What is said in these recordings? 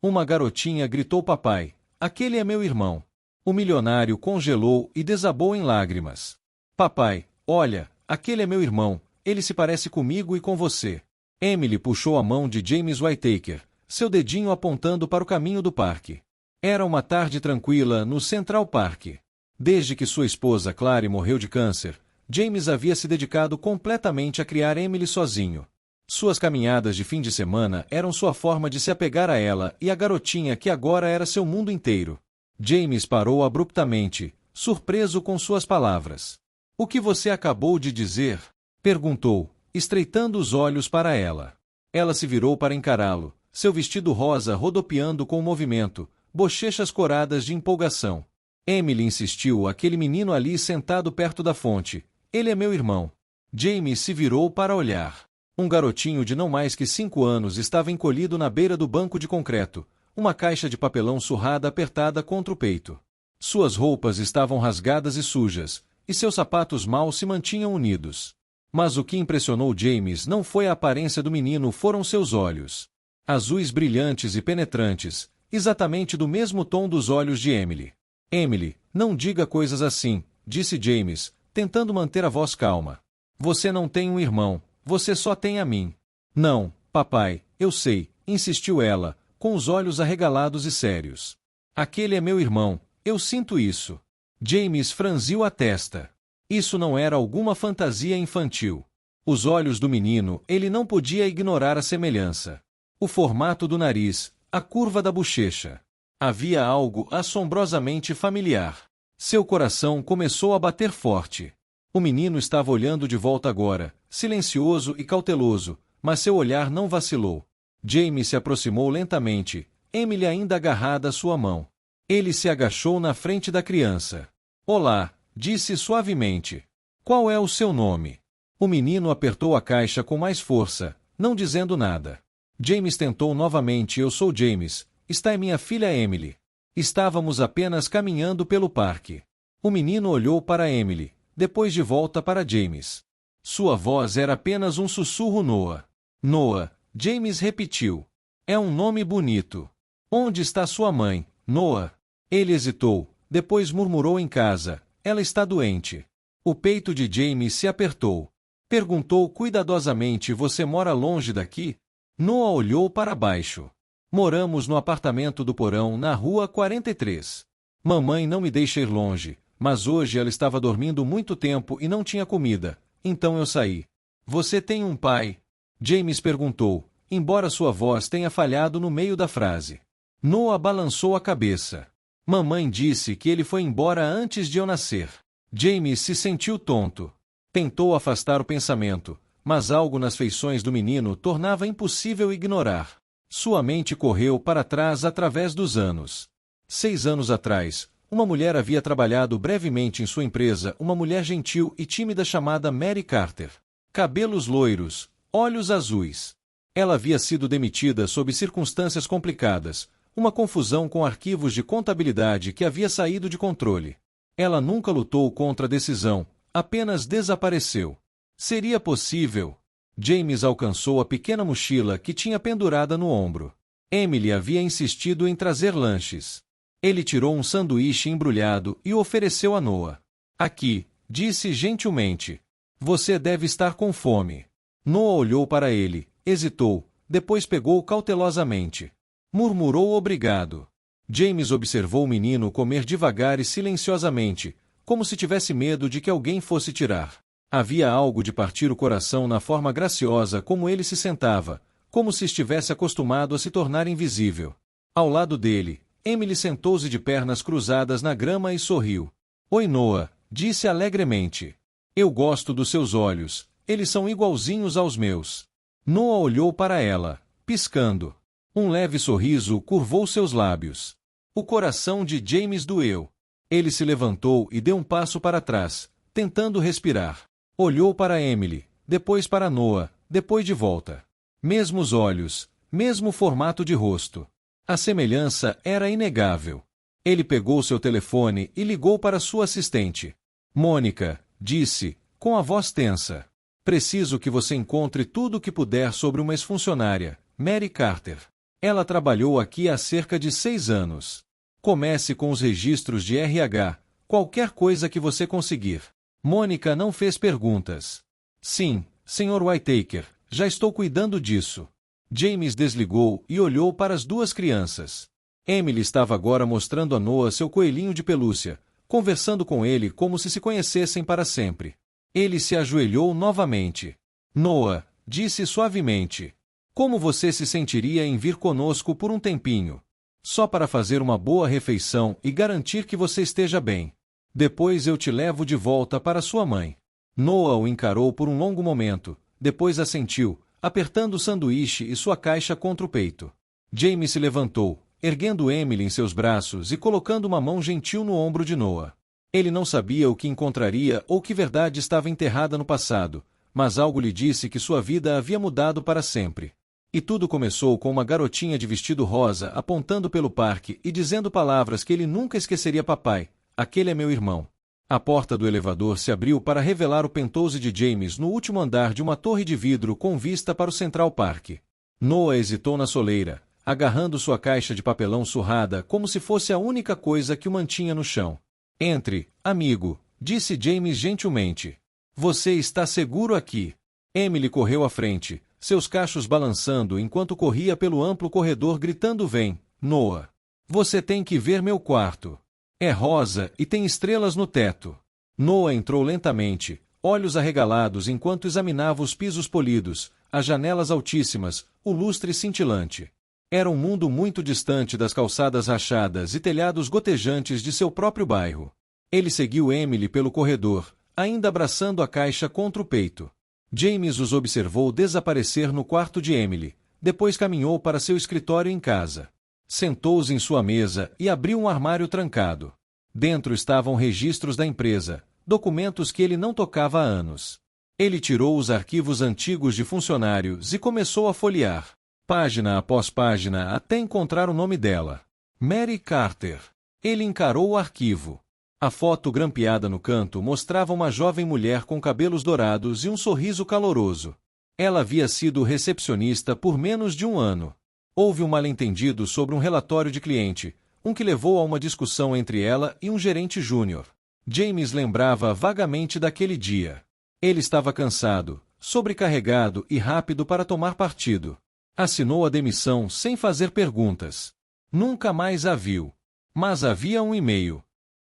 Uma garotinha gritou papai, aquele é meu irmão. O milionário congelou e desabou em lágrimas. Papai, olha, aquele é meu irmão, ele se parece comigo e com você. Emily puxou a mão de James Whittaker, seu dedinho apontando para o caminho do parque. Era uma tarde tranquila no Central Park. Desde que sua esposa Clary morreu de câncer, James havia se dedicado completamente a criar Emily sozinho. Suas caminhadas de fim de semana eram sua forma de se apegar a ela e a garotinha que agora era seu mundo inteiro. James parou abruptamente, surpreso com suas palavras. O que você acabou de dizer? Perguntou, estreitando os olhos para ela. Ela se virou para encará-lo, seu vestido rosa rodopiando com o movimento, bochechas coradas de empolgação. Emily insistiu, aquele menino ali sentado perto da fonte. Ele é meu irmão. James se virou para olhar. Um garotinho de não mais que 5 anos estava encolhido na beira do banco de concreto, uma caixa de papelão surrada apertada contra o peito. Suas roupas estavam rasgadas e sujas, e seus sapatos mal se mantinham unidos. Mas o que impressionou James não foi a aparência do menino, foram seus olhos. Azuis brilhantes e penetrantes, exatamente do mesmo tom dos olhos de Emily. Emily, não diga coisas assim, disse James, tentando manter a voz calma. Você não tem um irmão, você só tem a mim. Não, papai, eu sei, insistiu ela, com os olhos arregalados e sérios. Aquele é meu irmão, eu sinto isso. James franziu a testa. Isso não era alguma fantasia infantil. Os olhos do menino, ele não podia ignorar a semelhança. O formato do nariz, a curva da bochecha. Havia algo assombrosamente familiar. Seu coração começou a bater forte. O menino estava olhando de volta agora, silencioso e cauteloso, mas seu olhar não vacilou. James se aproximou lentamente, Emily ainda agarrada à sua mão. Ele se agachou na frente da criança. Olá, disse suavemente. Qual é o seu nome? O menino apertou a caixa com mais força, não dizendo nada. James tentou novamente. Eu sou James, esta é minha filha Emily. Estávamos apenas caminhando pelo parque. O menino olhou para Emily, depois de volta para James. Sua voz era apenas um sussurro. Noah. Noah, James repetiu. É um nome bonito. Onde está sua mãe, Noah? Ele hesitou, depois murmurou em casa. Ela está doente. O peito de James se apertou. Perguntou cuidadosamente: você mora longe daqui? Noah olhou para baixo. Moramos no apartamento do porão na rua 43. Mamãe não me deixa ir longe, mas hoje ela estava dormindo muito tempo e não tinha comida, então eu saí. Você tem um pai? James perguntou, embora sua voz tenha falhado no meio da frase. Noah balançou a cabeça. Mamãe disse que ele foi embora antes de eu nascer. James se sentiu tonto. Tentou afastar o pensamento, mas algo nas feições do menino tornava impossível ignorar. Sua mente correu para trás através dos anos. 6 anos atrás, uma mulher havia trabalhado brevemente em sua empresa, uma mulher gentil e tímida chamada Mary Carter. Cabelos loiros, olhos azuis. Ela havia sido demitida sob circunstâncias complicadas, uma confusão com arquivos de contabilidade que havia saído de controle. Ela nunca lutou contra a decisão, apenas desapareceu. Seria possível. James alcançou a pequena mochila que tinha pendurada no ombro. Emily havia insistido em trazer lanches. Ele tirou um sanduíche embrulhado e o ofereceu a Noah. Aqui, disse gentilmente. Você deve estar com fome. Noah olhou para ele, hesitou, depois pegou cautelosamente. Murmurou obrigado. James observou o menino comer devagar e silenciosamente, como se tivesse medo de que alguém fosse tirar. Havia algo de partir o coração na forma graciosa como ele se sentava, como se estivesse acostumado a se tornar invisível. Ao lado dele, Emily sentou-se de pernas cruzadas na grama e sorriu. Oi, Noah, disse alegremente. Eu gosto dos seus olhos, eles são igualzinhos aos meus. Noah olhou para ela, piscando. Um leve sorriso curvou seus lábios. O coração de James doeu. Ele se levantou e deu um passo para trás, tentando respirar. Olhou para Emily, depois para Noah, depois de volta. Mesmos olhos, mesmo formato de rosto. A semelhança era inegável. Ele pegou seu telefone e ligou para sua assistente. Mônica, disse, com a voz tensa. Preciso que você encontre tudo o que puder sobre uma ex-funcionária, Mary Carter. Ela trabalhou aqui há cerca de 6 anos. Comece com os registros de RH, qualquer coisa que você conseguir. Mônica não fez perguntas. Sim, Sr. Whittaker, já estou cuidando disso. James desligou e olhou para as duas crianças. Emily estava agora mostrando a Noah seu coelhinho de pelúcia, conversando com ele como se conhecessem para sempre. Ele se ajoelhou novamente. Noah, disse suavemente. Como você se sentiria em vir conosco por um tempinho? Só para fazer uma boa refeição e garantir que você esteja bem. Depois eu te levo de volta para sua mãe. Noah o encarou por um longo momento, depois assentiu, apertando o sanduíche e sua caixa contra o peito. James se levantou, erguendo Emily em seus braços e colocando uma mão gentil no ombro de Noah. Ele não sabia o que encontraria ou que verdade estava enterrada no passado, mas algo lhe disse que sua vida havia mudado para sempre. E tudo começou com uma garotinha de vestido rosa apontando pelo parque e dizendo palavras que ele nunca esqueceria: papai, aquele é meu irmão. A porta do elevador se abriu para revelar o penthouse de James no último andar de uma torre de vidro com vista para o Central Park. Noah hesitou na soleira, agarrando sua caixa de papelão surrada como se fosse a única coisa que o mantinha no chão. Entre, amigo, disse James gentilmente. Você está seguro aqui? Emily correu à frente, seus cachos balançando enquanto corria pelo amplo corredor gritando: vem, Noah. Você tem que ver meu quarto. É rosa e tem estrelas no teto. Noah entrou lentamente, olhos arregalados enquanto examinava os pisos polidos, as janelas altíssimas, o lustre cintilante. Era um mundo muito distante das calçadas rachadas e telhados gotejantes de seu próprio bairro. Ele seguiu Emily pelo corredor, ainda abraçando a caixa contra o peito. James os observou desaparecer no quarto de Emily, depois caminhou para seu escritório em casa. Sentou-se em sua mesa e abriu um armário trancado. Dentro estavam registros da empresa, documentos que ele não tocava há anos. Ele tirou os arquivos antigos de funcionários e começou a folhear, página após página até encontrar o nome dela. Mary Carter. Ele encarou o arquivo. A foto grampeada no canto mostrava uma jovem mulher com cabelos dourados e um sorriso caloroso. Ela havia sido recepcionista por menos de um ano. Houve um mal-entendido sobre um relatório de cliente, um que levou a uma discussão entre ela e um gerente júnior. James lembrava vagamente daquele dia. Ele estava cansado, sobrecarregado e rápido para tomar partido. Assinou a demissão sem fazer perguntas. Nunca mais a viu. Mas havia um e-mail.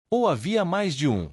Ou havia mais de um.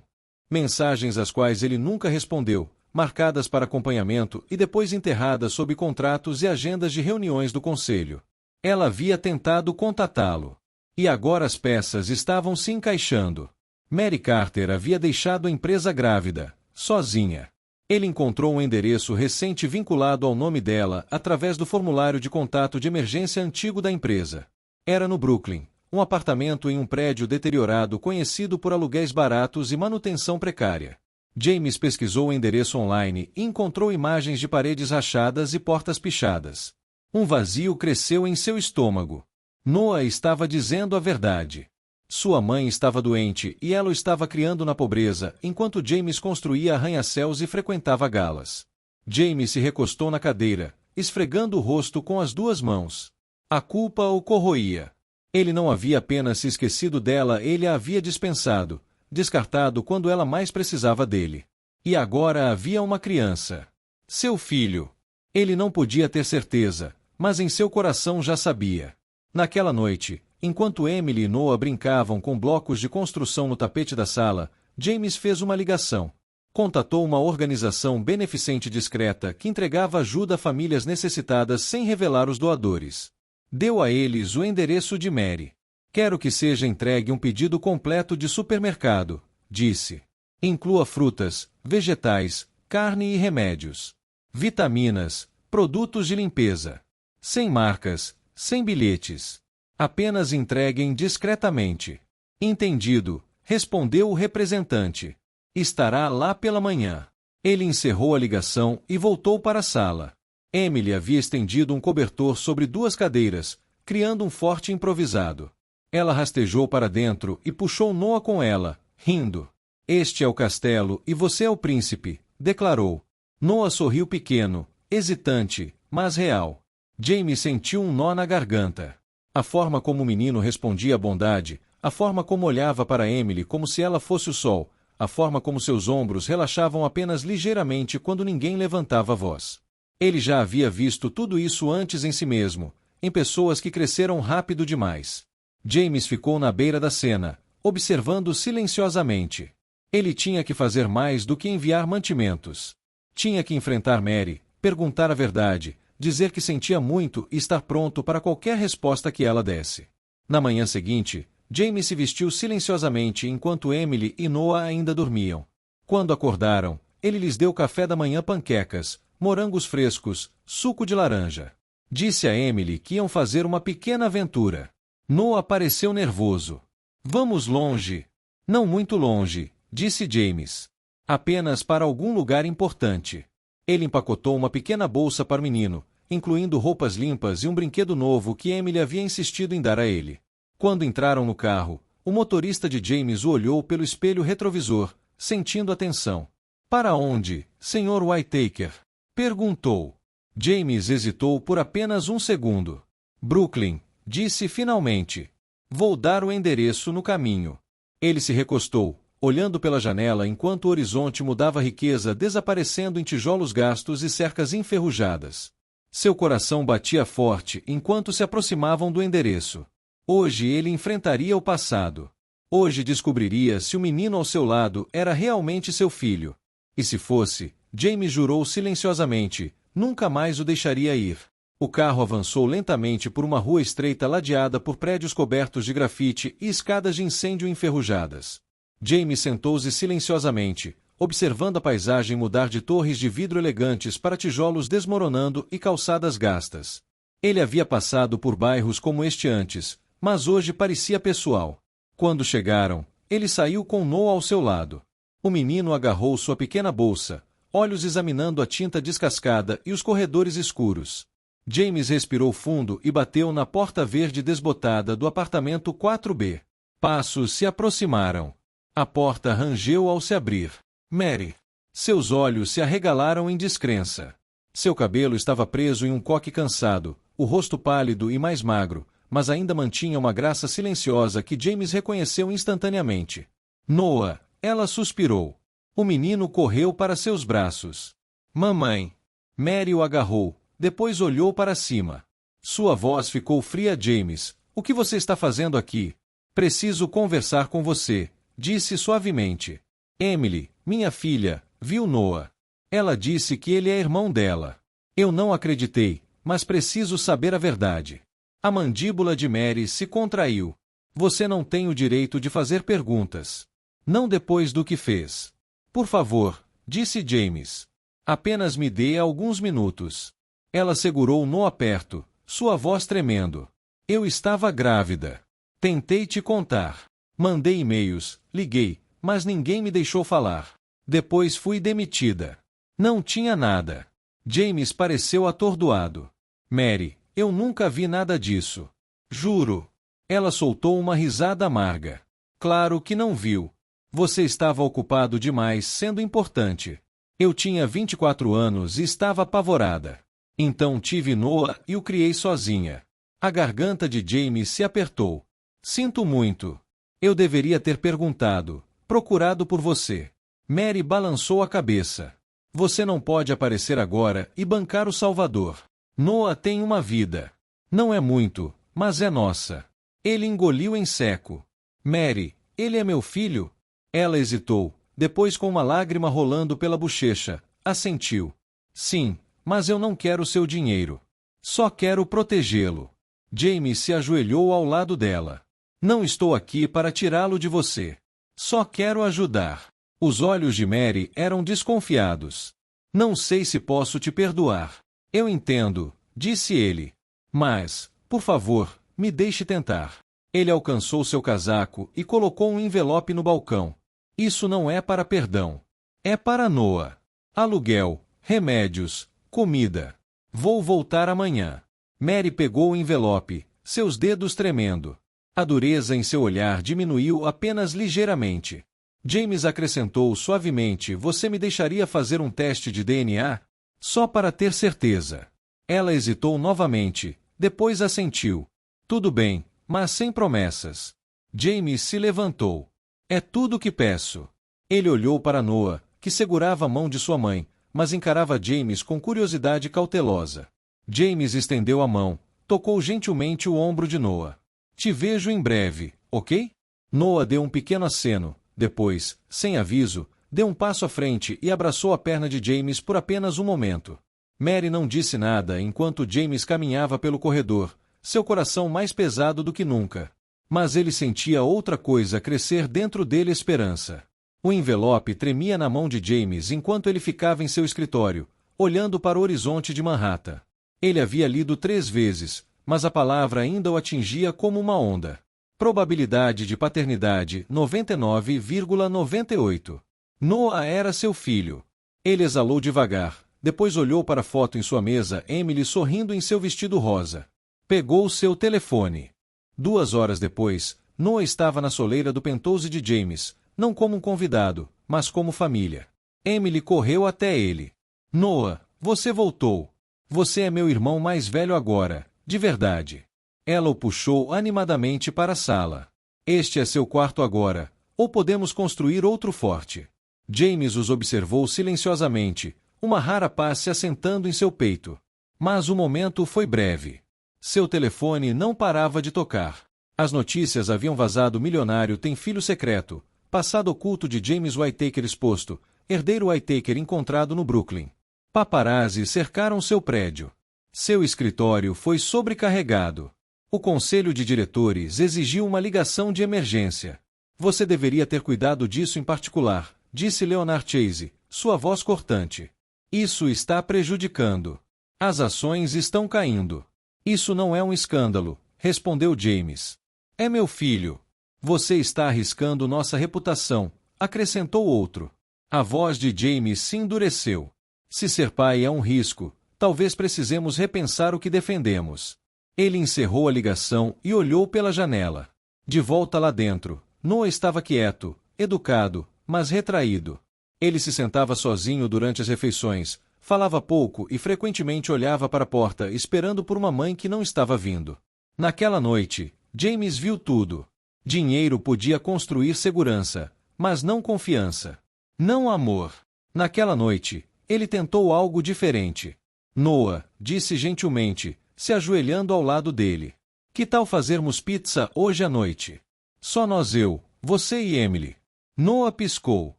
Mensagens às quais ele nunca respondeu, marcadas para acompanhamento e depois enterradas sob contratos e agendas de reuniões do conselho. Ela havia tentado contatá-lo. E agora as peças estavam se encaixando. Mary Carter havia deixado a empresa grávida, sozinha. Ele encontrou um endereço recente vinculado ao nome dela através do formulário de contato de emergência antigo da empresa. Era no Brooklyn, um apartamento em um prédio deteriorado conhecido por aluguéis baratos e manutenção precária. James pesquisou o endereço online e encontrou imagens de paredes rachadas e portas pichadas. Um vazio cresceu em seu estômago. Noah estava dizendo a verdade. Sua mãe estava doente e ela o estava criando na pobreza, enquanto James construía arranha-céus e frequentava galas. James se recostou na cadeira, esfregando o rosto com as duas mãos. A culpa o corroía. Ele não havia apenas se esquecido dela, ele a havia dispensado, descartado quando ela mais precisava dele. E agora havia uma criança. Seu filho. Ele não podia ter certeza, mas em seu coração já sabia. Naquela noite, enquanto Emily e Noah brincavam com blocos de construção no tapete da sala, James fez uma ligação. Contatou uma organização beneficente discreta que entregava ajuda a famílias necessitadas sem revelar os doadores. Deu a eles o endereço de Mary. Quero que seja entregue um pedido completo de supermercado, disse. Inclua frutas, vegetais, carne e remédios. Vitaminas, produtos de limpeza. Sem marcas, sem bilhetes. Apenas entreguem discretamente. Entendido, respondeu o representante. Estará lá pela manhã. Ele encerrou a ligação e voltou para a sala. Emily havia estendido um cobertor sobre duas cadeiras, criando um forte improvisado. Ela rastejou para dentro e puxou Noah com ela, rindo. Este é o castelo e você é o príncipe, declarou. Noah sorriu pequeno, hesitante, mas real. James sentiu um nó na garganta. A forma como o menino respondia à bondade, a forma como olhava para Emily como se ela fosse o sol, a forma como seus ombros relaxavam apenas ligeiramente quando ninguém levantava a voz. Ele já havia visto tudo isso antes em si mesmo, em pessoas que cresceram rápido demais. James ficou na beira da cena, observando silenciosamente. Ele tinha que fazer mais do que enviar mantimentos. Tinha que enfrentar Mary, perguntar a verdade, dizer que sentia muito e estar pronto para qualquer resposta que ela desse. Na manhã seguinte, James se vestiu silenciosamente enquanto Emily e Noah ainda dormiam. Quando acordaram, ele lhes deu café da manhã, panquecas, morangos frescos, suco de laranja. Disse a Emily que iam fazer uma pequena aventura. Noah pareceu nervoso. Vamos longe. Não muito longe, disse James. Apenas para algum lugar importante. Ele empacotou uma pequena bolsa para o menino, incluindo roupas limpas e um brinquedo novo que Emily havia insistido em dar a ele. Quando entraram no carro, o motorista de James o olhou pelo espelho retrovisor, sentindo a tensão. Para onde, Sr. Whittaker? Perguntou. James hesitou por apenas um segundo. Brooklyn, disse finalmente. Vou dar o endereço no caminho. Ele se recostou, olhando pela janela enquanto o horizonte mudava riqueza, desaparecendo em tijolos gastos e cercas enferrujadas. Seu coração batia forte enquanto se aproximavam do endereço. Hoje ele enfrentaria o passado. Hoje descobriria se o menino ao seu lado era realmente seu filho. E se fosse, James jurou silenciosamente, nunca mais o deixaria ir. O carro avançou lentamente por uma rua estreita ladeada por prédios cobertos de grafite e escadas de incêndio enferrujadas. James sentou-se silenciosamente, observando a paisagem mudar de torres de vidro elegantes para tijolos desmoronando e calçadas gastas. Ele havia passado por bairros como este antes, mas hoje parecia pessoal. Quando chegaram, ele saiu com Noah ao seu lado. O menino agarrou sua pequena bolsa, olhos examinando a tinta descascada e os corredores escuros. James respirou fundo e bateu na porta verde desbotada do apartamento 4B. Passos se aproximaram. A porta rangeu ao se abrir. Mary. Seus olhos se arregalaram em descrença. Seu cabelo estava preso em um coque cansado, o rosto pálido e mais magro, mas ainda mantinha uma graça silenciosa que James reconheceu instantaneamente. Noah, ela suspirou. O menino correu para seus braços. Mamãe. Mary o agarrou, depois olhou para cima. Sua voz ficou fria. James, o que você está fazendo aqui? Preciso conversar com você, disse suavemente. Emily, minha filha, viu Noah. Ela disse que ele é irmão dela. Eu não acreditei, mas preciso saber a verdade. A mandíbula de Mary se contraiu. Você não tem o direito de fazer perguntas. Não depois do que fez. Por favor, disse James. Apenas me dê alguns minutos. Ela segurou Noah perto, sua voz tremendo. Eu estava grávida. Tentei te contar. Mandei e-mails, liguei, mas ninguém me deixou falar. Depois fui demitida. Não tinha nada. James pareceu atordoado. Mary, eu nunca vi nada disso. Juro. Ela soltou uma risada amarga. Claro que não viu. Você estava ocupado demais sendo importante. Eu tinha 24 anos e estava apavorada. Então tive Noah e o criei sozinha. A garganta de James se apertou. Sinto muito. Eu deveria ter perguntado, procurado por você. Mary balançou a cabeça. Você não pode aparecer agora e bancar o Salvador. Noah tem uma vida. Não é muito, mas é nossa. Ele engoliu em seco. Mary, ele é meu filho? Ela hesitou, depois com uma lágrima rolando pela bochecha, assentiu. Sim, mas eu não quero seu dinheiro. Só quero protegê-lo. James se ajoelhou ao lado dela. Não estou aqui para tirá-lo de você. Só quero ajudar. Os olhos de Mary eram desconfiados. Não sei se posso te perdoar. Eu entendo, disse ele. Mas, por favor, me deixe tentar. Ele alcançou seu casaco e colocou um envelope no balcão. Isso não é para perdão. É para Noah. Aluguel, remédios, comida. Vou voltar amanhã. Mary pegou o envelope, seus dedos tremendo. A dureza em seu olhar diminuiu apenas ligeiramente. James acrescentou suavemente: Você me deixaria fazer um teste de DNA? Só para ter certeza. Ela hesitou novamente, depois assentiu. Tudo bem, mas sem promessas. James se levantou. É tudo o que peço. Ele olhou para Noah, que segurava a mão de sua mãe, mas encarava James com curiosidade cautelosa. James estendeu a mão, tocou gentilmente o ombro de Noah. Te vejo em breve, ok? Noah deu um pequeno aceno, depois, sem aviso, deu um passo à frente e abraçou a perna de James por apenas um momento. Mary não disse nada enquanto James caminhava pelo corredor, seu coração mais pesado do que nunca. Mas ele sentia outra coisa crescer dentro dele: esperança. O envelope tremia na mão de James enquanto ele ficava em seu escritório, olhando para o horizonte de Manhattan. Ele havia lido 3 vezes, mas a palavra ainda o atingia como uma onda. Probabilidade de paternidade 99,98. Noah era seu filho. Ele exalou devagar, depois olhou para a foto em sua mesa, Emily sorrindo em seu vestido rosa. Pegou seu telefone. 2 horas depois, Noah estava na soleira do penthouse de James, não como um convidado, mas como família. Emily correu até ele. Noah, você voltou. Você é meu irmão mais velho agora, de verdade. Ela o puxou animadamente para a sala. Este é seu quarto agora, ou podemos construir outro forte. James os observou silenciosamente, uma rara paz se assentando em seu peito. Mas o momento foi breve. Seu telefone não parava de tocar. As notícias haviam vazado: o milionário tem filho secreto, passado oculto de James Whittaker exposto, herdeiro Whittaker encontrado no Brooklyn. Paparazzi cercaram seu prédio. Seu escritório foi sobrecarregado. O conselho de diretores exigiu uma ligação de emergência. Você deveria ter cuidado disso em particular, disse Leonard Chase, sua voz cortante. Isso está prejudicando. As ações estão caindo. Isso não é um escândalo, respondeu James. É meu filho. Você está arriscando nossa reputação, acrescentou outro. A voz de James se endureceu. Se ser pai é um risco, talvez precisemos repensar o que defendemos. Ele encerrou a ligação e olhou pela janela. De volta lá dentro, Noah estava quieto, educado, mas retraído. Ele se sentava sozinho durante as refeições, falava pouco e frequentemente olhava para a porta esperando por uma mãe que não estava vindo. Naquela noite, James viu tudo. Dinheiro podia construir segurança, mas não confiança. Não amor. Naquela noite, ele tentou algo diferente. Noah, disse gentilmente, se ajoelhando ao lado dele. Que tal fazermos pizza hoje à noite? Só nós, você e Emily. Noah piscou.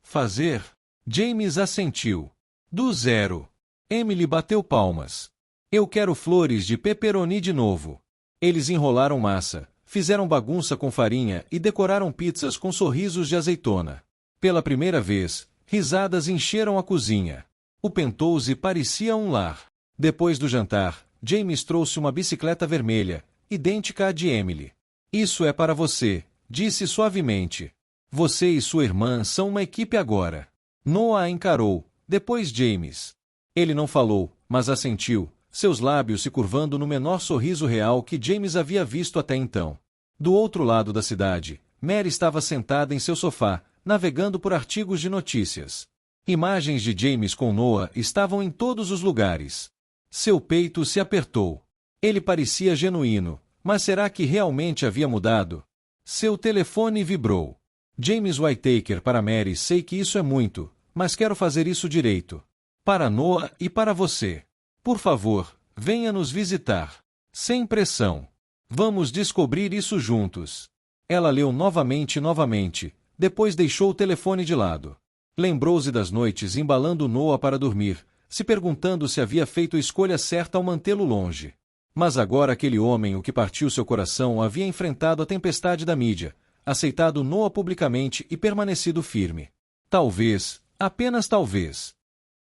Fazer? James assentiu. Do zero. Emily bateu palmas. Eu quero flores de pepperoni de novo. Eles enrolaram massa, fizeram bagunça com farinha e decoraram pizzas com sorrisos de azeitona. Pela primeira vez, risadas encheram a cozinha. O penthouse parecia um lar. Depois do jantar, James trouxe uma bicicleta vermelha, idêntica à de Emily. Isso é para você, disse suavemente. Você e sua irmã são uma equipe agora. Noah a encarou, depois James. Ele não falou, mas assentiu, seus lábios se curvando no menor sorriso real que James havia visto até então. Do outro lado da cidade, Mary estava sentada em seu sofá, navegando por artigos de notícias. Imagens de James com Noah estavam em todos os lugares. Seu peito se apertou. Ele parecia genuíno, mas será que realmente havia mudado? Seu telefone vibrou. James Whittaker para Mary: sei que isso é muito, mas quero fazer isso direito. Para Noah e para você. Por favor, venha nos visitar. Sem pressão. Vamos descobrir isso juntos. Ela leu novamente, depois deixou o telefone de lado. Lembrou-se das noites embalando Noah para dormir, se perguntando se havia feito a escolha certa ao mantê-lo longe. Mas agora aquele homem, o que partiu seu coração, havia enfrentado a tempestade da mídia, aceitado Noah publicamente e permanecido firme. Talvez, apenas talvez.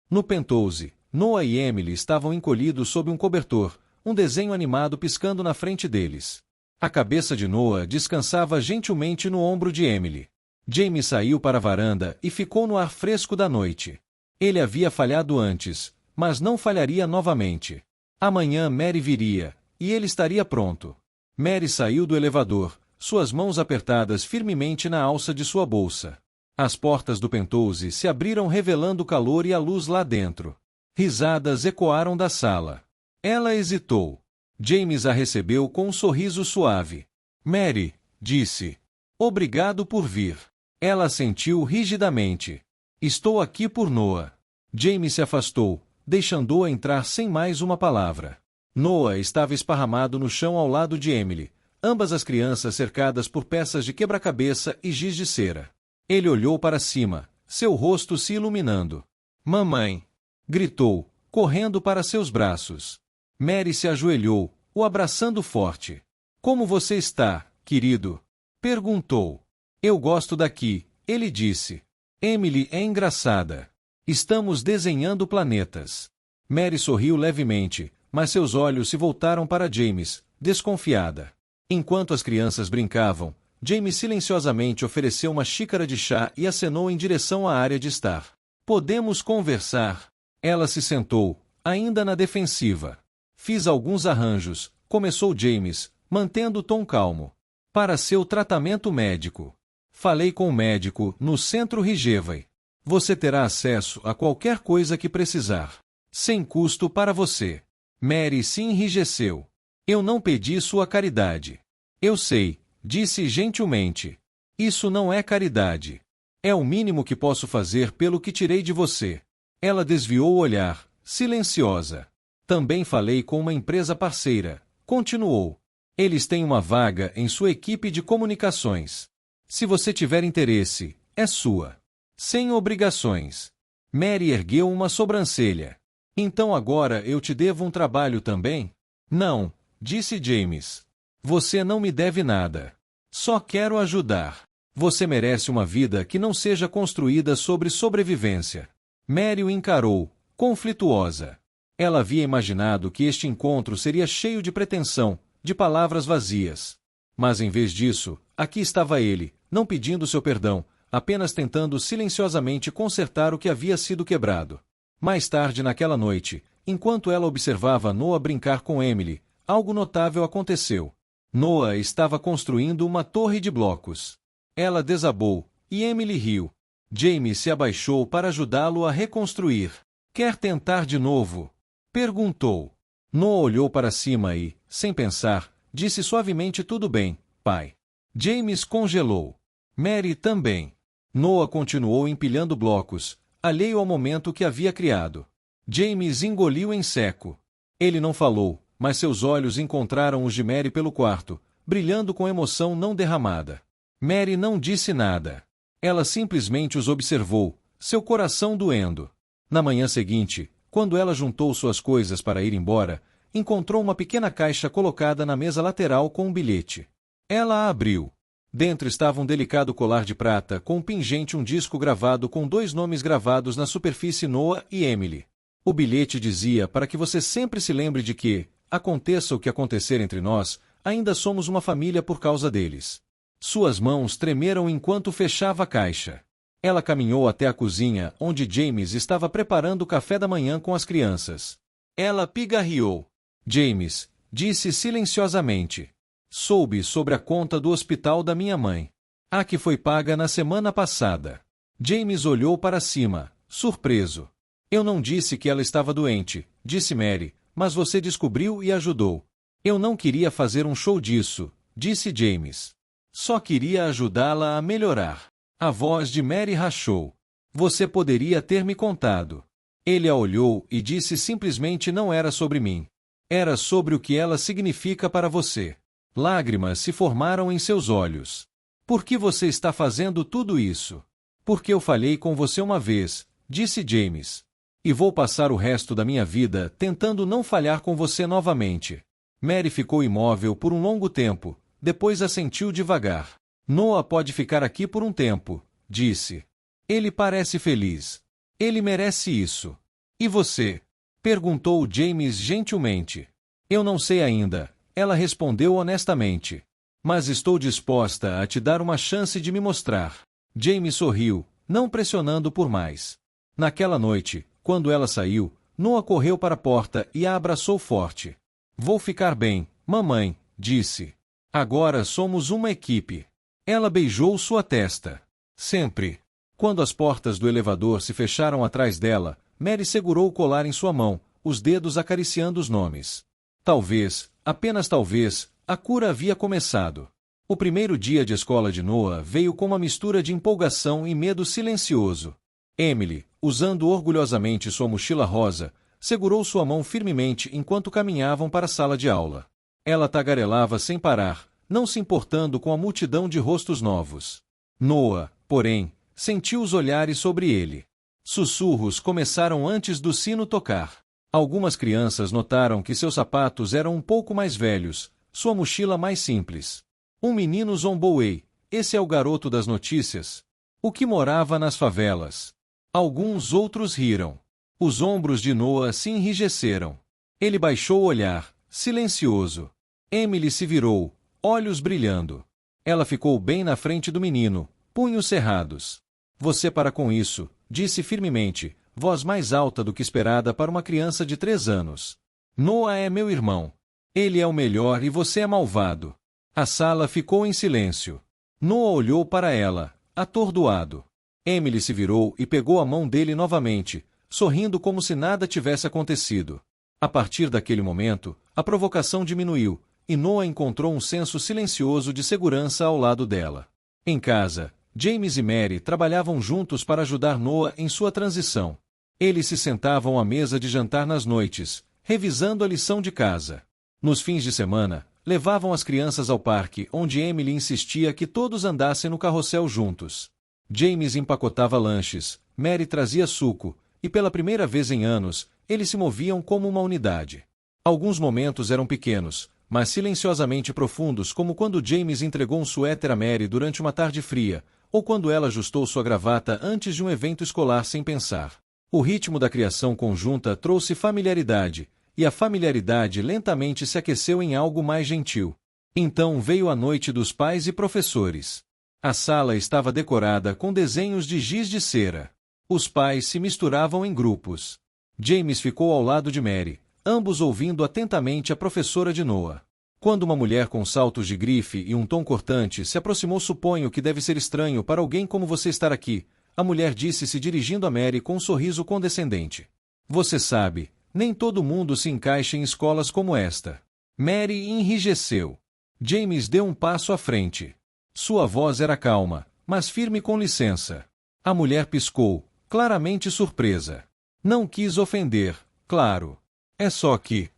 No penthouse, Noah e Emily estavam encolhidos sob um cobertor, um desenho animado piscando na frente deles. A cabeça de Noah descansava gentilmente no ombro de Emily. James saiu para a varanda e ficou no ar fresco da noite. Ele havia falhado antes, mas não falharia novamente. Amanhã Mary viria, e ele estaria pronto. Mary saiu do elevador, suas mãos apertadas firmemente na alça de sua bolsa. As portas do penthouse se abriram revelando o calor e a luz lá dentro. Risadas ecoaram da sala. Ela hesitou. James a recebeu com um sorriso suave. Mary, disse. Obrigado por vir. Ela assentiu rigidamente. Estou aqui por Noah. James se afastou, deixando-a entrar sem mais uma palavra. Noah estava esparramado no chão ao lado de Emily, ambas as crianças cercadas por peças de quebra-cabeça e giz de cera. Ele olhou para cima, seu rosto se iluminando. Mamãe! Gritou, correndo para seus braços. Mary se ajoelhou, o abraçando forte. Como você está, querido? Perguntou. Eu gosto daqui, ele disse. Emily é engraçada. Estamos desenhando planetas. Mary sorriu levemente, mas seus olhos se voltaram para James, desconfiada. Enquanto as crianças brincavam, James silenciosamente ofereceu uma xícara de chá e acenou em direção à área de estar. Podemos conversar? Ela se sentou, ainda na defensiva. Fiz alguns arranjos, começou James, mantendo o tom calmo. Para seu tratamento médico. Falei com o médico no Centro Ridgeway. Você terá acesso a qualquer coisa que precisar. Sem custo para você. Mary se enrijeceu. Eu não pedi sua caridade. Eu sei, disse gentilmente. Isso não é caridade. É o mínimo que posso fazer pelo que tirei de você. Ela desviou o olhar, silenciosa. Também falei com uma empresa parceira, continuou. Eles têm uma vaga em sua equipe de comunicações. Se você tiver interesse, é sua. Sem obrigações. Mary ergueu uma sobrancelha. Então agora eu te devo um trabalho também? Não, disse James. Você não me deve nada. Só quero ajudar. Você merece uma vida que não seja construída sobre sobrevivência. Mary o encarou, conflituosa. Ela havia imaginado que este encontro seria cheio de pretensão, de palavras vazias. Mas em vez disso, aqui estava ele, não pedindo seu perdão, apenas tentando silenciosamente consertar o que havia sido quebrado. Mais tarde naquela noite, enquanto ela observava Noah brincar com Emily, algo notável aconteceu. Noah estava construindo uma torre de blocos. Ela desabou, e Emily riu. James se abaixou para ajudá-lo a reconstruir. Quer tentar de novo? Perguntou. Noah olhou para cima e, sem pensar, disse suavemente tudo bem, pai. James congelou. Mary também. Noah continuou empilhando blocos, alheio ao momento que havia criado. James engoliu em seco. Ele não falou, mas seus olhos encontraram os de Mary pelo quarto, brilhando com emoção não derramada. Mary não disse nada. Ela simplesmente os observou, seu coração doendo. Na manhã seguinte, quando ela juntou suas coisas para ir embora, encontrou uma pequena caixa colocada na mesa lateral com um bilhete. Ela a abriu. Dentro estava um delicado colar de prata com um pingente e um disco gravado com 2 nomes gravados na superfície: Noah e Emily. O bilhete dizia para que você sempre se lembre de que, aconteça o que acontecer entre nós, ainda somos uma família por causa deles. Suas mãos tremeram enquanto fechava a caixa. Ela caminhou até a cozinha, onde James estava preparando o café da manhã com as crianças. Ela pigarreou. James, disse silenciosamente. Soube sobre a conta do hospital da minha mãe. A que foi paga na semana passada. James olhou para cima, surpreso. Eu não disse que ela estava doente, disse Mary, mas você descobriu e ajudou. Eu não queria fazer um show disso, disse James. Só queria ajudá-la a melhorar. A voz de Mary rachou. Você poderia ter me contado. Ele a olhou e disse simplesmente: não era sobre mim. Era sobre o que ela significa para você. Lágrimas se formaram em seus olhos. Por que você está fazendo tudo isso? Porque eu falhei com você uma vez, disse James. E vou passar o resto da minha vida tentando não falhar com você novamente. Mary ficou imóvel por um longo tempo, depois assentiu devagar. Noah pode ficar aqui por um tempo, disse. Ele parece feliz. Ele merece isso. E você? Perguntou James gentilmente. Eu não sei ainda, ela respondeu honestamente. Mas estou disposta a te dar uma chance de me mostrar. James sorriu, não pressionando por mais. Naquela noite, quando ela saiu, Noah correu para a porta e a abraçou forte. Vou ficar bem, mamãe, disse. Agora somos uma equipe. Ela beijou sua testa. Sempre. Quando as portas do elevador se fecharam atrás dela, Mary segurou o colar em sua mão, os dedos acariciando os nomes. Talvez, apenas talvez, a cura havia começado. O primeiro dia de escola de Noah veio com uma mistura de empolgação e medo silencioso. Emily, usando orgulhosamente sua mochila rosa, segurou sua mão firmemente enquanto caminhavam para a sala de aula. Ela tagarelava sem parar, não se importando com a multidão de rostos novos. Noah, porém, sentiu os olhares sobre ele. Sussurros começaram antes do sino tocar. Algumas crianças notaram que seus sapatos eram um pouco mais velhos, sua mochila mais simples. Um menino zombou: "Ei, esse é o garoto das notícias? O que morava nas favelas?" Alguns outros riram. Os ombros de Noah se enrijeceram. Ele baixou o olhar, silencioso. Emily se virou, olhos brilhando. Ela ficou bem na frente do menino, punhos cerrados. "Você para com isso", disse firmemente, voz mais alta do que esperada para uma criança de 3 anos. "Noah é meu irmão. Ele é o melhor e você é malvado." A sala ficou em silêncio. Noah olhou para ela, atordoado. Emily se virou e pegou a mão dele novamente, sorrindo como se nada tivesse acontecido. A partir daquele momento, a provocação diminuiu, e Noah encontrou um senso silencioso de segurança ao lado dela. Em casa, James e Mary trabalhavam juntos para ajudar Noah em sua transição. Eles se sentavam à mesa de jantar nas noites, revisando a lição de casa. Nos fins de semana, levavam as crianças ao parque, onde Emily insistia que todos andassem no carrossel juntos. James empacotava lanches, Mary trazia suco, e pela primeira vez em anos, eles se moviam como uma unidade. Alguns momentos eram pequenos, mas silenciosamente profundos, como quando James entregou um suéter a Mary durante uma tarde fria, ou quando ela ajustou sua gravata antes de um evento escolar sem pensar. O ritmo da criação conjunta trouxe familiaridade, e a familiaridade lentamente se aqueceu em algo mais gentil. Então veio a noite dos pais e professores. A sala estava decorada com desenhos de giz de cera. Os pais se misturavam em grupos. James ficou ao lado de Mary, ambos ouvindo atentamente a professora de Noah. Quando uma mulher com saltos de grife e um tom cortante se aproximou: "Suponho que deve ser estranho para alguém como você estar aqui", a mulher disse, se dirigindo a Mary com um sorriso condescendente. "Você sabe, nem todo mundo se encaixa em escolas como esta." Mary enrijeceu. James deu um passo à frente. Sua voz era calma, mas firme. "Com licença." A mulher piscou, claramente surpresa. "Não quis ofender, claro. É só que..."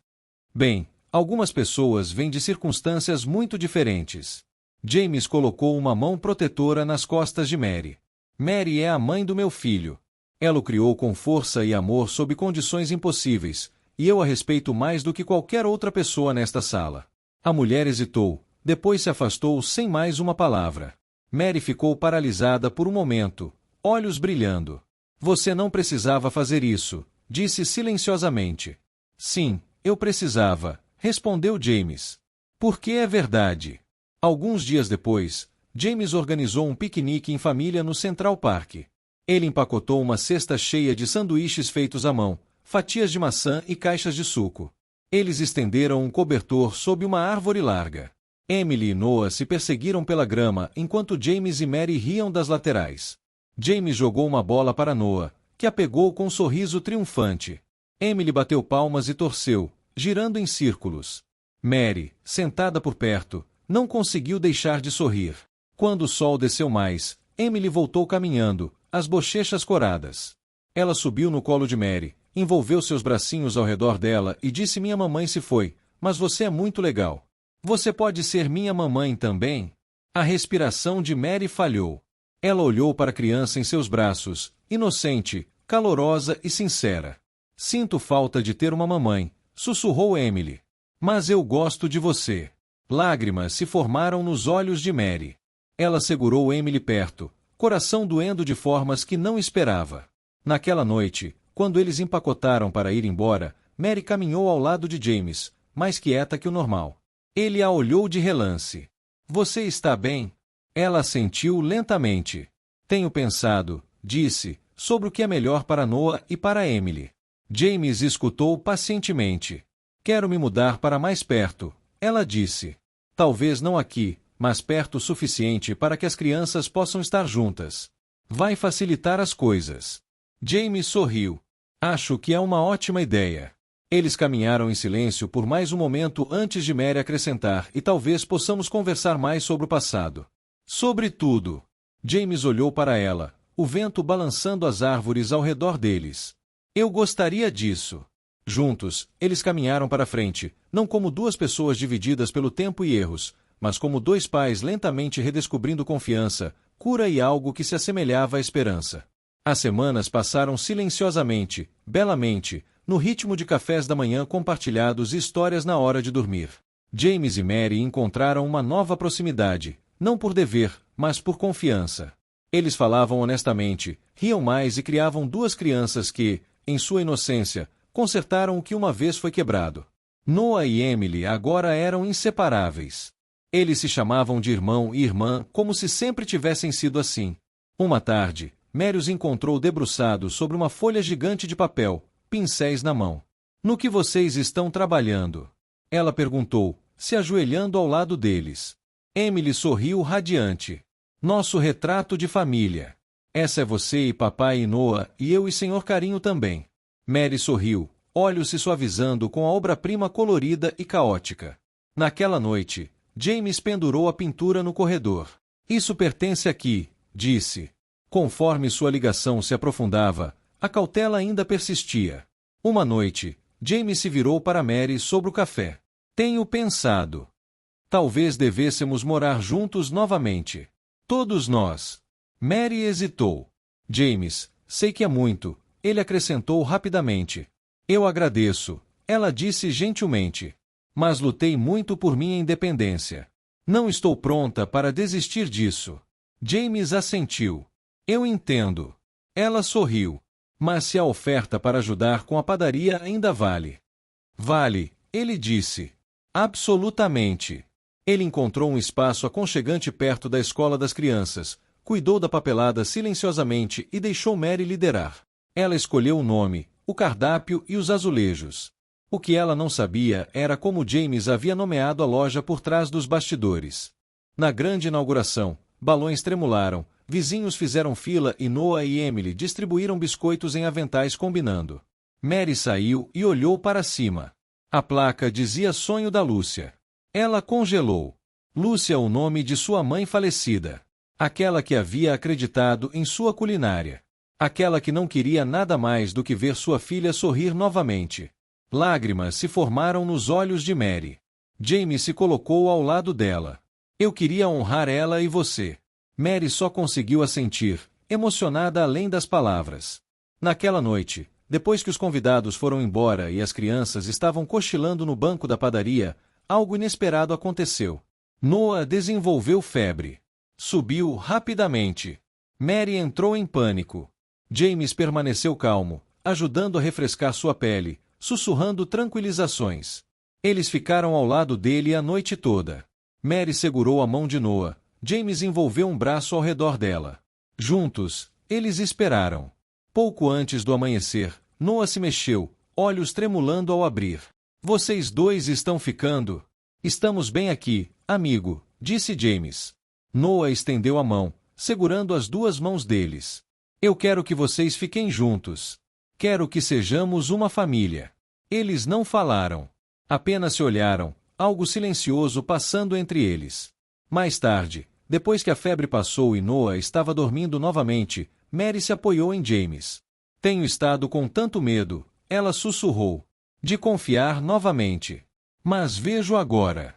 "Bem, algumas pessoas vêm de circunstâncias muito diferentes." James colocou uma mão protetora nas costas de Mary. "Mary é a mãe do meu filho. Ela o criou com força e amor sob condições impossíveis, e eu a respeito mais do que qualquer outra pessoa nesta sala." A mulher hesitou, depois se afastou sem mais uma palavra. Mary ficou paralisada por um momento, olhos brilhando. "Você não precisava fazer isso", disse silenciosamente. "Sim, eu precisava", respondeu James. "Porque é verdade." Alguns dias depois, James organizou um piquenique em família no Central Park. Ele empacotou uma cesta cheia de sanduíches feitos à mão, fatias de maçã e caixas de suco. Eles estenderam um cobertor sob uma árvore larga. Emily e Noah se perseguiram pela grama enquanto James e Mary riam das laterais. James jogou uma bola para Noah, que a pegou com um sorriso triunfante. Emily bateu palmas e torceu, girando em círculos. Mary, sentada por perto, não conseguiu deixar de sorrir. Quando o sol desceu mais, Emily voltou caminhando, as bochechas coradas. Ela subiu no colo de Mary, envolveu seus bracinhos ao redor dela e disse: "Minha mamãe se foi, mas você é muito legal. Você pode ser minha mamãe também?" A respiração de Mary falhou. Ela olhou para a criança em seus braços, inocente, calorosa e sincera. "Sinto falta de ter uma mamãe", sussurrou Emily. "Mas eu gosto de você." Lágrimas se formaram nos olhos de Mary. Ela segurou Emily perto, coração doendo de formas que não esperava. Naquela noite, quando eles empacotaram para ir embora, Mary caminhou ao lado de James, mais quieta que o normal. Ele a olhou de relance. "Você está bem?" Ela assentiu lentamente. "Tenho pensado", disse, "sobre o que é melhor para Noah e para Emily." James escutou pacientemente. "Quero me mudar para mais perto", ela disse. "Talvez não aqui, mas perto o suficiente para que as crianças possam estar juntas. Vai facilitar as coisas." James sorriu. "Acho que é uma ótima ideia." Eles caminharam em silêncio por mais um momento antes de Mary acrescentar: e talvez possamos conversar mais sobre o passado. Sobre tudo. James olhou para ela, o vento balançando as árvores ao redor deles. Eu gostaria disso. Juntos, eles caminharam para frente, não como duas pessoas divididas pelo tempo e erros, mas como dois pais lentamente redescobrindo confiança, cura e algo que se assemelhava à esperança. As semanas passaram silenciosamente, belamente, no ritmo de cafés da manhã compartilhados e histórias na hora de dormir. James e Mary encontraram uma nova proximidade, não por dever, mas por confiança. Eles falavam honestamente, riam mais e criavam duas crianças que, em sua inocência, consertaram o que uma vez foi quebrado. Noah e Emily agora eram inseparáveis. Eles se chamavam de irmão e irmã como se sempre tivessem sido assim. Uma tarde, Mary os encontrou debruçados sobre uma folha gigante de papel, pincéis na mão. No que vocês estão trabalhando? Ela perguntou, se ajoelhando ao lado deles. Emily sorriu radiante. Nosso retrato de família. Essa é você e papai e Noah, e eu e Senhor Carinho também. Mary sorriu, olhos se suavizando com a obra-prima colorida e caótica. Naquela noite, James pendurou a pintura no corredor. Isso pertence aqui, disse. Conforme sua ligação se aprofundava, a cautela ainda persistia. Uma noite, James se virou para Mary sobre o café. Tenho pensado. Talvez devêssemos morar juntos novamente. Todos nós. Mary hesitou. James, sei que é muito, ele acrescentou rapidamente. Eu agradeço, ela disse gentilmente. Mas lutei muito por minha independência. Não estou pronta para desistir disso. James assentiu. Eu entendo. Ela sorriu. Mas se a oferta para ajudar com a padaria ainda vale. Vale, ele disse. Absolutamente. Ele encontrou um espaço aconchegante perto da escola das crianças, cuidou da papelada silenciosamente e deixou Mary liderar. Ela escolheu o nome, o cardápio e os azulejos. O que ela não sabia era como James havia nomeado a loja por trás dos bastidores. Na grande inauguração, balões tremularam, vizinhos fizeram fila e Noah e Emily distribuíram biscoitos em aventais combinando. Mary saiu e olhou para cima. A placa dizia Sonho da Lúcia. Ela congelou. Lúcia, o nome de sua mãe falecida. Aquela que havia acreditado em sua culinária. Aquela que não queria nada mais do que ver sua filha sorrir novamente. Lágrimas se formaram nos olhos de Mary. James se colocou ao lado dela. Eu queria honrar ela e você. Mary só conseguiu assentir, emocionada além das palavras. Naquela noite, depois que os convidados foram embora e as crianças estavam cochilando no banco da padaria, algo inesperado aconteceu. Noah desenvolveu febre. Subiu rapidamente. Mary entrou em pânico. James permaneceu calmo, ajudando a refrescar sua pele, sussurrando tranquilizações. Eles ficaram ao lado dele a noite toda. Mary segurou a mão de Noah. James envolveu um braço ao redor dela. Juntos, eles esperaram. Pouco antes do amanhecer, Noah se mexeu, olhos tremulando ao abrir. Vocês dois estão ficando? Estamos bem aqui, amigo, disse James. Noah estendeu a mão, segurando as duas mãos deles. Eu quero que vocês fiquem juntos. Quero que sejamos uma família. Eles não falaram. Apenas se olharam, algo silencioso passando entre eles. Mais tarde, depois que a febre passou e Noah estava dormindo novamente, Mary se apoiou em James. Tenho estado com tanto medo, ela sussurrou. De confiar novamente. Mas vejo agora.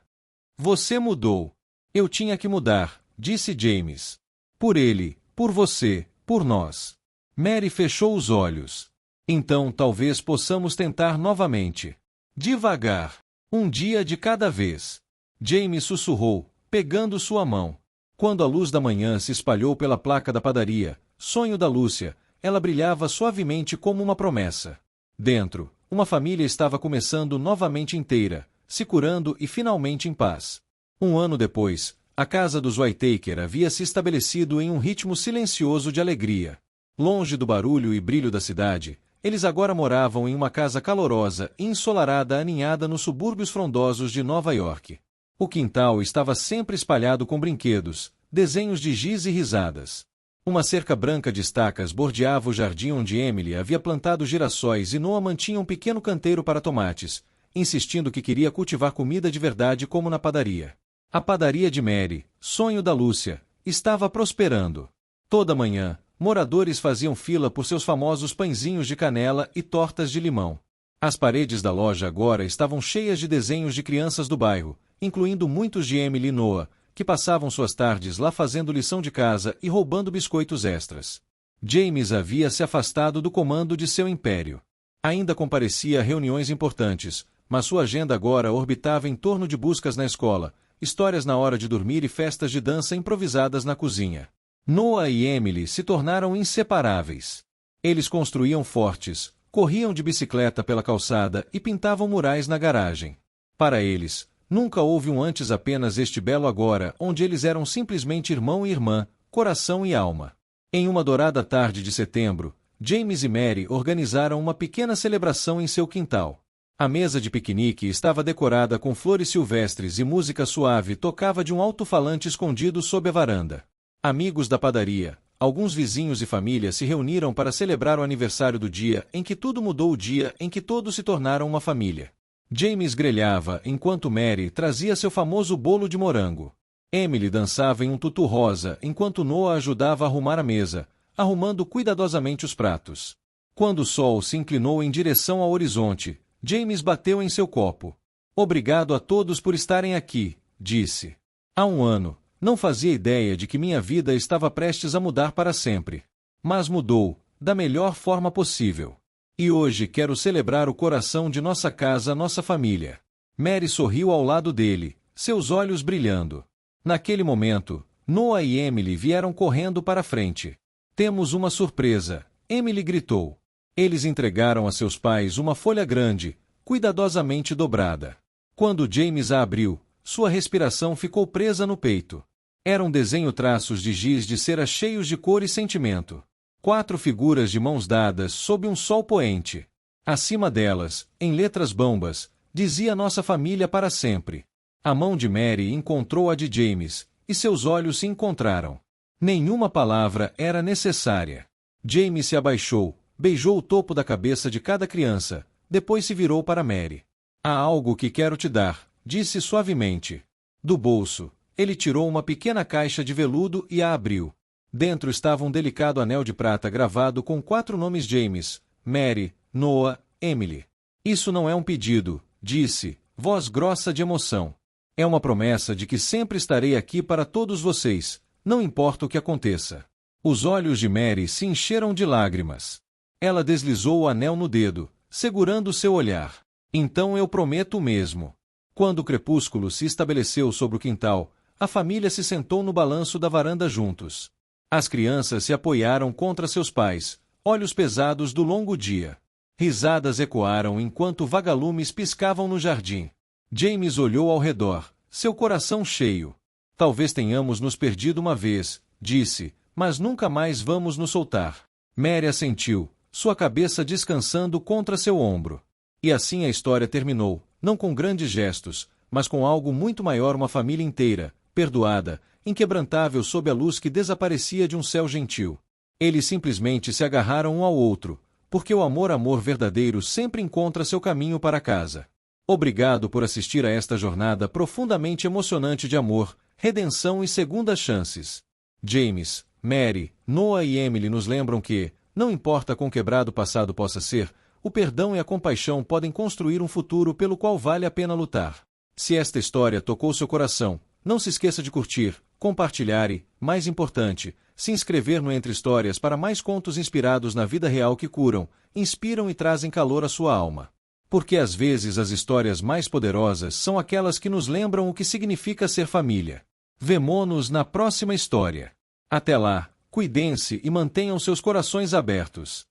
Você mudou. Eu tinha que mudar, disse James. Por ele, por você, por nós. Mary fechou os olhos. Então talvez possamos tentar novamente. Devagar. Um dia de cada vez. James sussurrou, pegando sua mão. Quando a luz da manhã se espalhou pela placa da padaria, Sonho da Lúcia, ela brilhava suavemente como uma promessa. Dentro, uma família estava começando novamente inteira, se curando e finalmente em paz. Um ano depois, a casa dos Whittaker havia se estabelecido em um ritmo silencioso de alegria. Longe do barulho e brilho da cidade, eles agora moravam em uma casa calorosa e ensolarada aninhada nos subúrbios frondosos de Nova York. O quintal estava sempre espalhado com brinquedos, desenhos de giz e risadas. Uma cerca branca de estacas bordeava o jardim onde Emily havia plantado girassóis e Noah mantinha um pequeno canteiro para tomates, insistindo que queria cultivar comida de verdade como na padaria. A padaria de Mary, sonho da Lúcia, estava prosperando. Toda manhã, moradores faziam fila por seus famosos pãezinhos de canela e tortas de limão. As paredes da loja agora estavam cheias de desenhos de crianças do bairro, incluindo muitos de Emily e Noah, que passavam suas tardes lá fazendo lição de casa e roubando biscoitos extras. James havia se afastado do comando de seu império. Ainda comparecia a reuniões importantes, mas sua agenda agora orbitava em torno de buscas na escola, histórias na hora de dormir e festas de dança improvisadas na cozinha. Noah e Emily se tornaram inseparáveis. Eles construíam fortes, corriam de bicicleta pela calçada e pintavam murais na garagem. Para eles, nunca houve um antes, apenas este belo agora, onde eles eram simplesmente irmão e irmã, coração e alma. Em uma dourada tarde de setembro, James e Mary organizaram uma pequena celebração em seu quintal. A mesa de piquenique estava decorada com flores silvestres e música suave tocava de um alto-falante escondido sob a varanda. Amigos da padaria, alguns vizinhos e família se reuniram para celebrar o aniversário do dia em que tudo mudou, o dia em que todos se tornaram uma família. James grelhava enquanto Mary trazia seu famoso bolo de morango. Emily dançava em um tutu rosa enquanto Noah ajudava a arrumar a mesa, arrumando cuidadosamente os pratos. Quando o sol se inclinou em direção ao horizonte, James bateu em seu copo. Obrigado a todos por estarem aqui, disse. Há um ano, não fazia ideia de que minha vida estava prestes a mudar para sempre. Mas mudou, da melhor forma possível. E hoje quero celebrar o coração de nossa casa, nossa família. Mary sorriu ao lado dele, seus olhos brilhando. Naquele momento, Noah e Emily vieram correndo para a frente. Temos uma surpresa, Emily gritou. Eles entregaram a seus pais uma folha grande, cuidadosamente dobrada. Quando James a abriu, sua respiração ficou presa no peito. Era um desenho, traços de giz de cera cheios de cor e sentimento. 4 figuras de mãos dadas sob um sol poente. Acima delas, em letras bambas, dizia nossa família para sempre. A mão de Mary encontrou a de James, e seus olhos se encontraram. Nenhuma palavra era necessária. James se abaixou, beijou o topo da cabeça de cada criança, depois se virou para Mary. Há algo que quero te dar, disse suavemente. Do bolso, ele tirou uma pequena caixa de veludo e a abriu. Dentro estava um delicado anel de prata gravado com 4 nomes: James, Mary, Noah, Emily. Isso não é um pedido, disse, voz grossa de emoção. É uma promessa de que sempre estarei aqui para todos vocês, não importa o que aconteça. Os olhos de Mary se encheram de lágrimas. Ela deslizou o anel no dedo, segurando seu olhar. Então eu prometo o mesmo. Quando o crepúsculo se estabeleceu sobre o quintal, a família se sentou no balanço da varanda juntos. As crianças se apoiaram contra seus pais, olhos pesados do longo dia. Risadas ecoaram enquanto vagalumes piscavam no jardim. James olhou ao redor, seu coração cheio. Talvez tenhamos nos perdido uma vez, disse, mas nunca mais vamos nos soltar. Mary assentiu, sua cabeça descansando contra seu ombro. E assim a história terminou, não com grandes gestos, mas com algo muito maior, uma família inteira, perdoada, inquebrantável sob a luz que desaparecia de um céu gentil. Eles simplesmente se agarraram um ao outro, porque o amor verdadeiro sempre encontra seu caminho para casa. Obrigado por assistir a esta jornada profundamente emocionante de amor, redenção e segundas chances. James, Mary, Noah e Emily nos lembram que, não importa quão quebrado o passado possa ser, o perdão e a compaixão podem construir um futuro pelo qual vale a pena lutar. Se esta história tocou seu coração, não se esqueça de curtir, compartilhar e, mais importante, se inscrever no Entre Histórias para mais contos inspirados na vida real que curam, inspiram e trazem calor à sua alma. Porque às vezes as histórias mais poderosas são aquelas que nos lembram o que significa ser família. Vemo-nos na próxima história. Até lá, cuidem-se e mantenham seus corações abertos.